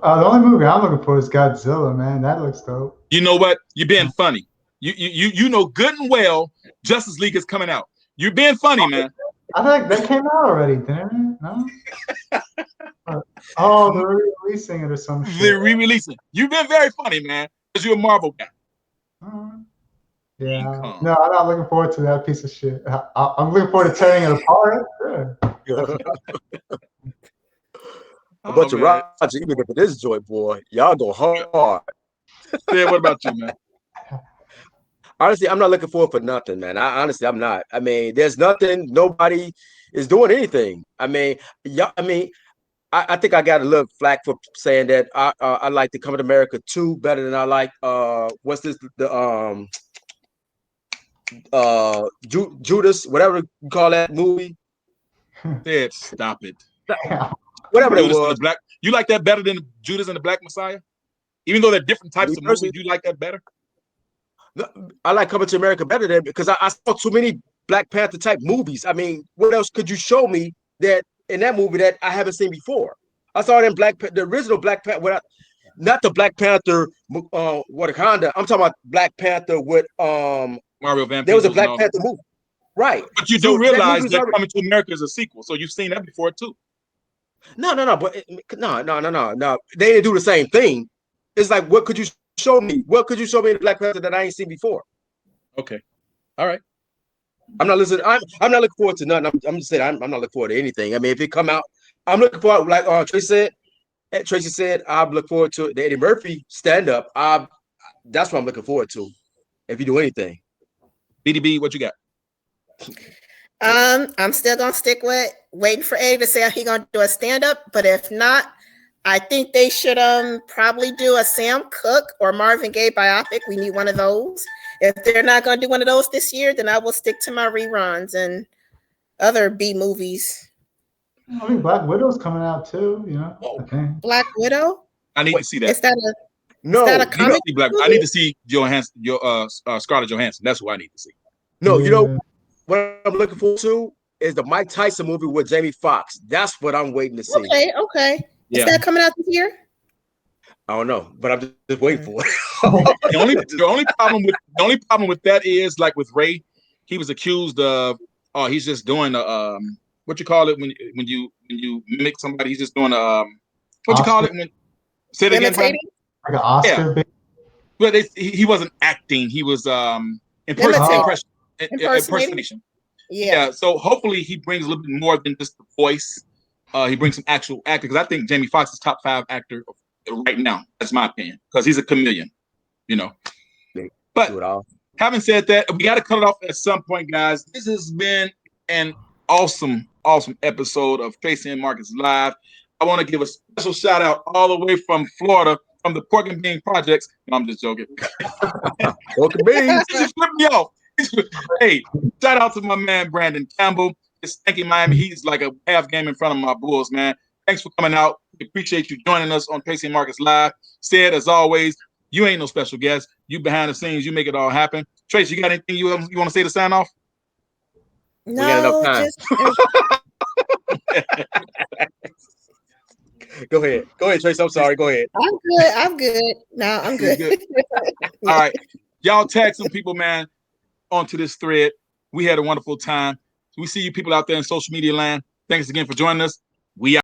The only movie I'm looking for is Godzilla, man. That looks dope. You know what? You're being funny. You know good and well Justice League is coming out. You're being funny, man. I think that came out already, didn't it? No? Oh, they're re-releasing it or some shit. They're re-releasing. You've been very funny, man, because you're a Marvel guy. Yeah. No, I'm not looking forward to that piece of shit. I'm looking forward to tearing it apart. Yeah. A bunch of Roger Ebert for this joint, boy. Y'all go hard. Yeah, what about you, man? Honestly, I'm not looking forward for nothing, man. I'm not. I mean, there's nothing. Nobody is doing anything. I mean, yeah. I mean, I think I got a little flack for saying that I like the Coming to America 2 better than I like what's this Judas, whatever you call that movie. Ted, stop it. Whatever Judas it was. and the Black. You like that better than Judas and the Black Messiah? Even though they're different types of movies, you like that better? I like Coming to America better than because I saw too many Black Panther type movies. I mean, what else could you show me that in that movie that I haven't seen before? I saw it in the original Black Panther, not the Black Panther Wakanda. I'm talking about Black Panther with Mario Van Peebles. There was a Black Panther movie, right? But you do realize that Coming to America is a sequel, so you've seen that before too. No, but no. They didn't do the same thing. It's like, what could you show me? What could you show me in Black Panther that I ain't seen before? Okay, all right. I'm not listening. I'm not looking forward to nothing. I'm just saying I'm not looking forward to anything. I mean, if it come out, I'm looking forward. Like Tracy said, I look forward to the Eddie Murphy stand up. That's what I'm looking forward to. If you do anything, BDB, what you got? I'm still gonna stick with waiting for Eddie to say he's gonna do a stand up. But if not, I think they should probably do a Sam Cooke or Marvin Gaye biopic. We need one of those. If they're not going to do one of those this year, then I will stick to my reruns and other B movies. I mean, Black Widow's coming out too, you know. Okay. Black Widow? I need to see that. Is that a comic movie? I need to see Scarlett Johansson. That's what I need to see. No, you know what I'm looking forward to is the Mike Tyson movie with Jamie Foxx. That's what I'm waiting to see. Okay. Is that coming out this year? I don't know, but I'm just waiting for it. the only problem with that is, like with Ray, he was accused of he's just doing what you call it when you mimic somebody. He's just doing what you call it when say it again, like an Oscar. Yeah. Well, he wasn't acting. He was impersonation. Yeah. So hopefully he brings a little bit more than just the voice. He brings some actual acting, because I think Jamie Foxx is top 5 actor right now. That's my opinion, because he's a chameleon, you know. But having said that, we got to cut it off at some point, guys. This has been an awesome episode of Tracey and Marcus Live. I want to give a special shout out all the way from Florida, from the Pork and Bean Projects. No, I'm just joking. Pork and Beans. Just flip me off. Hey, shout out to my man Brandon Campbell. It's Stanky Miami. He's like a half game in front of my Bulls, man. Thanks for coming out. We appreciate you joining us on Tracey and Marcus Live. Said, as always, you ain't no special guest. You behind the scenes. You make it all happen. Trace, you got anything you want to say to sign off? No, we got enough time. Go ahead, Trace. I'm sorry. Go ahead. I'm good. No, I'm good. All right. Y'all tag some people, man, onto this thread. We had a wonderful time. We see you people out there in social media land. Thanks again for joining us. We out.